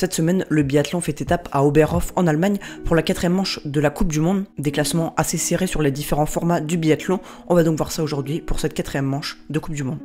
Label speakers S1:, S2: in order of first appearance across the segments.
S1: Cette semaine, le biathlon fait étape à Oberhof en Allemagne pour la 4e manche de la Coupe du Monde. Des classements assez serrés sur les différents formats du biathlon. On va donc voir ça aujourd'hui pour cette 4e manche de Coupe du Monde.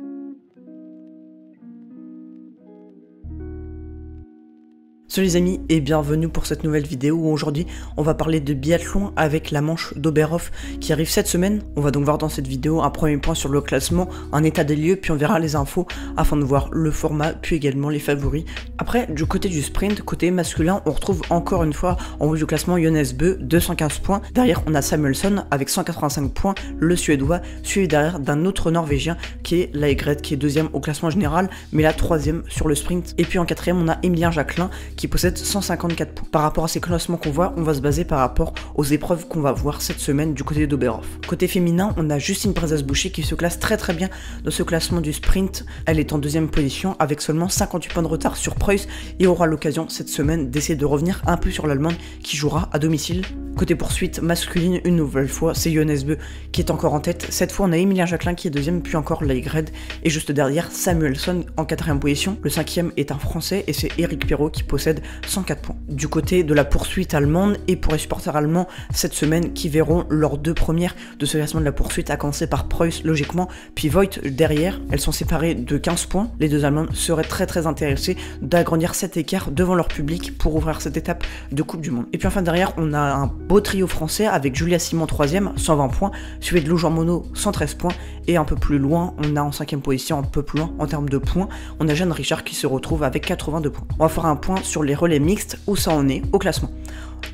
S1: Salut les amis et bienvenue pour cette nouvelle vidéo où aujourd'hui on va parler de biathlon avec la manche d'Oberhof qui arrive cette semaine. On va donc voir dans cette vidéo un premier point sur le classement, un état des lieux, puis on verra les infos afin de voir le format puis également les favoris. Après du côté du sprint, côté masculin, on retrouve encore une fois en haut du classement Jonas Bö, 215 points. Derrière on a Samuelsson avec 185 points, le suédois, suivi derrière d'un autre norvégien qui est Laegret qui est 2e au classement général mais la 3e sur le sprint. Et puis en 4e on a Emilien Jacquelin qui possède 154 points. Par rapport à ces classements qu'on voit, on va se baser par rapport aux épreuves qu'on va voir cette semaine du côté d'Oberhof. Côté féminin, on a Justine Prezas-Boucher qui se classe très bien dans ce classement du sprint. Elle est en 2e position avec seulement 58 points de retard sur Preuss et aura l'occasion cette semaine d'essayer de revenir un peu sur l'Allemande qui jouera à domicile. Côté poursuite masculine, une nouvelle fois, c'est Jonas Bö qui est encore en tête. Cette fois, on a Emilien Jacquelin qui est 2e, puis encore Laegret et juste derrière Samuelsson en 4e position. Le 5e est un Français et c'est Eric Perrault qui possède 104 points. Du côté de la poursuite allemande et pour les supporters allemands cette semaine qui verront leurs 2 premières de ce classement de la poursuite, à commencer par Preuss logiquement, puis Voigt derrière. Elles sont séparées de 15 points. Les deux Allemandes seraient très intéressées d'agrandir cet écart devant leur public pour ouvrir cette étape de Coupe du Monde. Et puis enfin derrière, on a un beau trio français avec Julia Simon 3e, 120 points, suivi de Lou Jean Monod, 113 points, et un peu plus loin, on a en 5e position, un peu plus loin en termes de points, on a Jeanne Richard qui se retrouve avec 82 points. On va faire un point sur les relais mixtes, où ça en est au classement.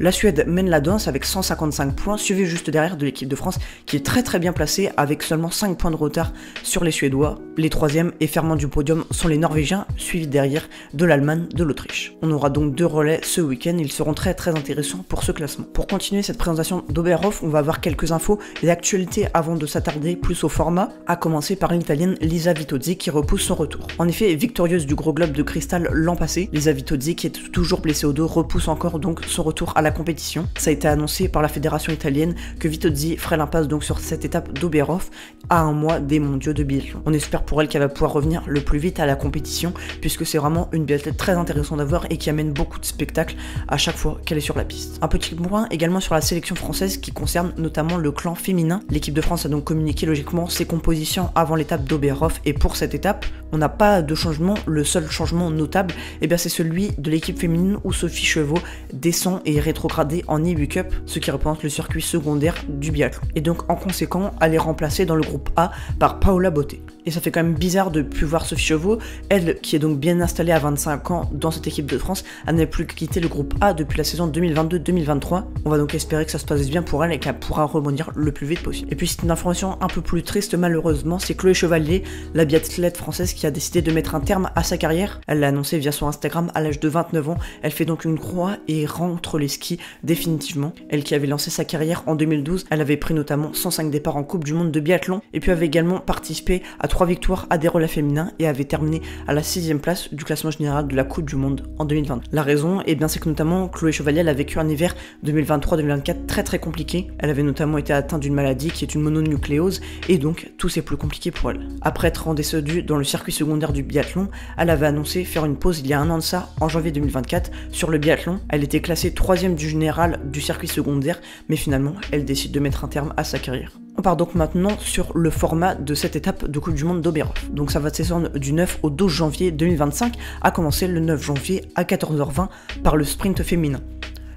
S1: La Suède mène la danse avec 155 points, suivi juste derrière de l'équipe de France qui est très bien placée avec seulement 5 points de retard sur les Suédois. Les 3e et ferments du podium sont les Norvégiens, suivis derrière de l'Allemagne, de l'Autriche. On aura donc 2 relais ce week-end, ils seront très intéressants pour ce classement. Pour continuer cette présentation d'Oberhof, on va voir quelques infos et actualités avant de s'attarder plus au format, à commencer par l'Italienne Lisa Vitozzi qui repousse son retour. En effet, victorieuse du gros globe de cristal l'an passé, Lisa Vitozzi qui est toujours blessée au dos repousse encore donc son retour à la compétition. Ça a été annoncé par la fédération italienne que Vitozzi ferait l'impasse donc sur cette étape d'Oberhof à un mois des mondiaux de biathlon. On espère pour elle qu'elle va pouvoir revenir le plus vite à la compétition puisque c'est vraiment une biathlète très intéressante à voir et qui amène beaucoup de spectacles à chaque fois qu'elle est sur la piste. Un petit point également sur la sélection française qui concerne notamment le clan féminin. L'équipe de France a donc communiqué logiquement ses compositions avant l'étape d'Oberhof et pour cette étape, on n'a pas de changement. Le seul changement notable, c'est celui de l'équipe féminine où Sophie Chevaux descend et est rétrogradée en IBU Cup, ce qui représente le circuit secondaire du biathlon. Et donc en conséquent, elle est remplacée dans le groupe A par Paola Botté. Et ça fait quand même bizarre de plus voir Sophie Chevaux, elle qui est donc bien installée à 25 ans dans cette équipe de France, elle n'a plus quitté le groupe A depuis la saison 2022-2023. On va donc espérer que ça se passe bien pour elle et qu'elle pourra rebondir le plus vite possible. Et puis c'est une information un peu plus triste malheureusement, c'est Chloé Chevalier, la biathlète française qui a décidé de mettre un terme à sa carrière. Elle l'a annoncé via son Instagram à l'âge de 29 ans, elle fait donc une croix et rentre les skis définitivement. Elle qui avait lancé sa carrière en 2012, elle avait pris notamment 105 départs en Coupe du Monde de biathlon et puis avait également participé à 3 victoires à des relais féminins et avait terminé à la 6e place du classement général de la Coupe du Monde en 2020. La raison, c'est que notamment Chloé Chevalier elle a vécu un hiver 2023-2024 très compliqué. Elle avait notamment été atteinte d'une maladie qui est une mononucléose et donc tout c'est plus compliqué pour elle. Après être redescendue dans le circuit secondaire du biathlon, elle avait annoncé faire une pause il y a un an de ça, en janvier 2024, sur le biathlon. Elle était classée 3e du général du circuit secondaire, mais finalement elle décide de mettre un terme à sa carrière. On part donc maintenant sur le format de cette étape de Coupe du Monde d'Oberhof. Donc ça va s'étendre du 9 au 12 janvier 2025, à commencer le 9 janvier à 14h20 par le sprint féminin.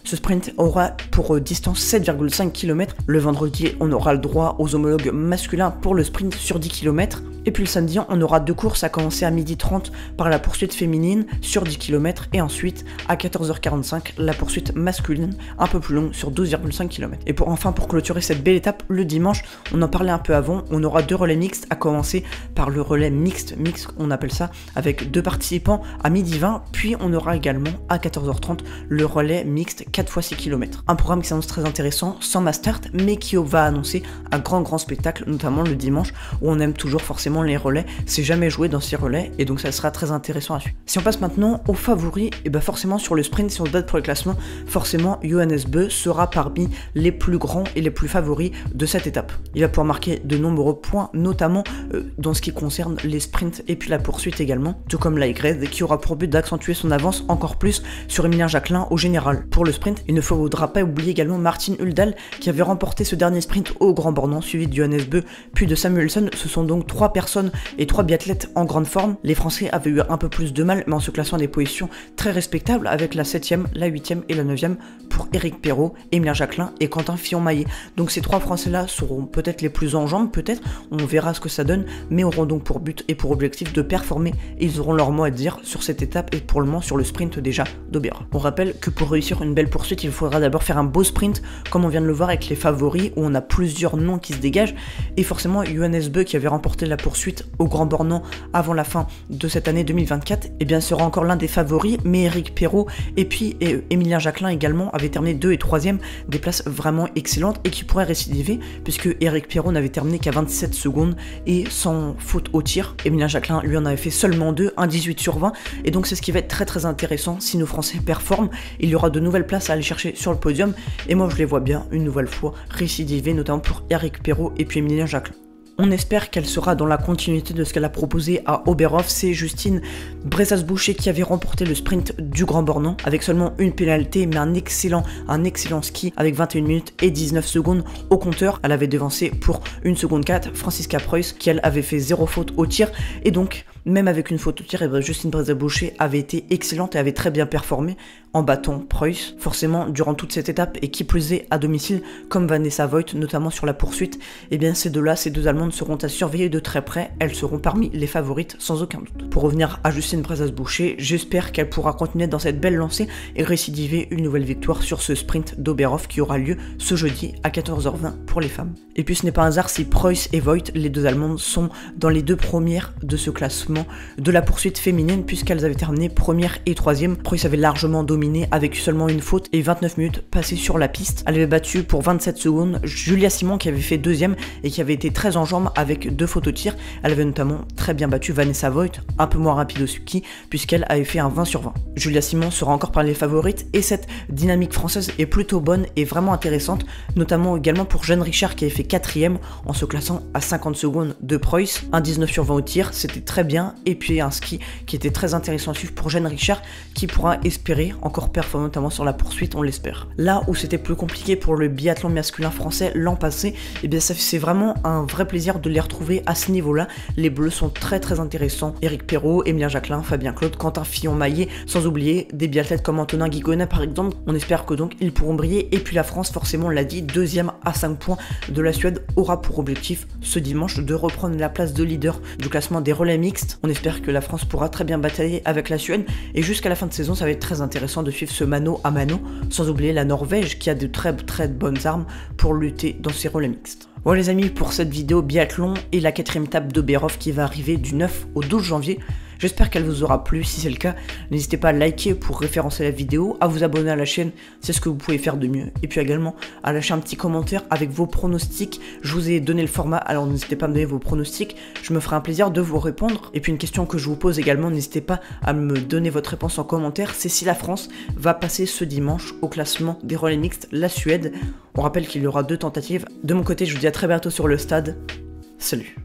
S1: Ce sprint aura pour distance 7,5 km. Le vendredi, on aura le droit aux homologues masculins pour le sprint sur 10 km. Et puis le samedi, on aura 2 courses à commencer à 12h30 par la poursuite féminine sur 10 km et ensuite à 14h45 la poursuite masculine un peu plus longue sur 12,5 km. Et pour clôturer cette belle étape, le dimanche, on en parlait un peu avant, on aura 2 relais mixtes à commencer par le relais mixte on appelle ça, avec 2 participants à 12h20, puis on aura également à 14h30 le relais mixte 4 x 6 km. Un programme qui s'annonce très intéressant, sans mass start, mais qui va annoncer un grand spectacle, notamment le dimanche, où on aime toujours forcément forcément les relais, c'est jamais joué dans ces relais, et donc ça sera très intéressant à suivre. Si on passe maintenant aux favoris, et bah forcément sur le sprint, si on se bat pour le classement, forcément Johannes Beu sera parmi les plus grands et les plus favoris de cette étape. Il va pouvoir marquer de nombreux points, notamment dans ce qui concerne les sprints et puis la poursuite également, tout comme l'Aigred qui aura pour but d'accentuer son avance encore plus sur Emilien Jacquelin au général. Pour le sprint, il ne faudra pas oublier également Martin Huldahl qui avait remporté ce dernier sprint au Grand Bornand, suivi de Johannes Beu puis de Samuelsson. Ce sont donc 3 personnes et 3 biathlètes en grande forme. Les Français avaient eu un peu plus de mal, mais en se classant à des positions très respectables, avec la 7e, la 8e et la 9e pour Éric Perrault, Emilien Jacquelin et Quentin Fillon-Maillet. Donc ces 3 Français là seront peut-être les plus en jambes, peut-être, on verra ce que ça donne, mais auront donc pour but et pour objectif de performer, et ils auront leur mot à dire sur cette étape et pour le moment sur le sprint déjà d'Oberhof. On rappelle que pour réussir une belle poursuite, il faudra d'abord faire un beau sprint, comme on vient de le voir avec les favoris, où on a plusieurs noms qui se dégagent, et forcément Johannes Beu qui avait remporté la poursuite au Grand Bornand avant la fin de cette année 2024, et bien sera encore l'un des favoris, mais Éric Perrault et puis Emilien Jacquelin également avaient terminé 2 et 3e, des places vraiment excellentes et qui pourraient récidiver, puisque Éric Perrault n'avait terminé qu'à 27 secondes et sans faute au tir. Emilien Jacquelin lui en avait fait seulement 2, un 18 sur 20, et donc c'est ce qui va être très intéressant. Si nos Français performent, il y aura de nouvelles places à aller chercher sur le podium, et moi je les vois bien une nouvelle fois récidiver, notamment pour Éric Perrault et puis Emilien Jacquelin. On espère qu'elle sera dans la continuité de ce qu'elle a proposé à Oberhof. C'est Justine Bressas-Boucher qui avait remporté le sprint du Grand Bornand avec seulement une pénalité, mais un excellent ski avec 21 minutes et 19 secondes au compteur. Elle avait devancé pour 1 seconde 4 Franziska Preuss qui elle avait fait 0 faute au tir, et donc même avec une faute au tir, Justine Bressas-Boucher avait été excellente et avait très bien performé en battant Preuss, forcément durant toute cette étape, et qui plus est à domicile comme Vanessa Voigt, notamment sur la poursuite. Et bien ces deux-là, ces deux Allemandes seront à surveiller de très près, elles seront parmi les favorites sans aucun doute. Pour revenir à Justine Bressas-Boucher, j'espère qu'elle pourra continuer dans cette belle lancée et récidiver une nouvelle victoire sur ce sprint d'Oberhof qui aura lieu ce jeudi à 14h20 pour les femmes. Et puis ce n'est pas un hasard si Preuss et Voigt, les deux Allemandes, sont dans les 2 premières de ce classement de la poursuite féminine, puisqu'elles avaient terminé 1re et 3e. Preuss avait largement dominé avec seulement une faute et 29 minutes passées sur la piste. Elle avait battu pour 27 secondes Julia Simon qui avait fait 2e et qui avait été très en jambes avec 2 fautes au tir. Elle avait notamment très bien battu Vanessa Voigt, un peu moins rapide au ski, puisqu'elle avait fait un 20 sur 20. Julia Simon sera encore parmi les favorites, et cette dynamique française est plutôt bonne et vraiment intéressante, notamment également pour Jeanne Richard qui avait fait 4e en se classant à 50 secondes de Preuss, un 19 sur 20 au tir, c'était très bien, et puis un ski qui était très intéressant à suivre pour Jeanne Richard qui pourra espérer encore performer notamment sur la poursuite, on l'espère. Là où c'était plus compliqué pour le biathlon masculin français l'an passé, et bien c'est vraiment un vrai plaisir de les retrouver à ce niveau-là. Les bleus sont très intéressants. Éric Perrault, Emilien Jacquelin, Fabien Claude, Quentin Fillon-Maillet, sans oublier des biathlètes comme Antonin Guigonnet par exemple. On espère que donc ils pourront briller, et puis la France, forcément on l'a dit, 2e à 5 points de la Suède, aura pour objectif ce dimanche de reprendre la place de leader du classement des relais mixtes. On espère que la France pourra très bien batailler avec la Suède, et jusqu'à la fin de saison ça va être très intéressant de suivre ce mano à mano, sans oublier la Norvège qui a de très bonnes armes pour lutter dans ces relais mixtes. Voilà les amis pour cette vidéo biathlon et la 4e étape d'Oberhof qui va arriver du 9 au 12 janvier. J'espère qu'elle vous aura plu. Si c'est le cas, n'hésitez pas à liker pour référencer la vidéo, à vous abonner à la chaîne, c'est ce que vous pouvez faire de mieux. Et puis également à lâcher un petit commentaire avec vos pronostics. Je vous ai donné le format, alors n'hésitez pas à me donner vos pronostics. Je me ferai un plaisir de vous répondre. Et puis une question que je vous pose également, n'hésitez pas à me donner votre réponse en commentaire. C'est si la France va passer ce dimanche au classement des relais mixtes la Suède. On rappelle qu'il y aura 2 tentatives. De mon côté, je vous dis à très bientôt sur le stade. Salut.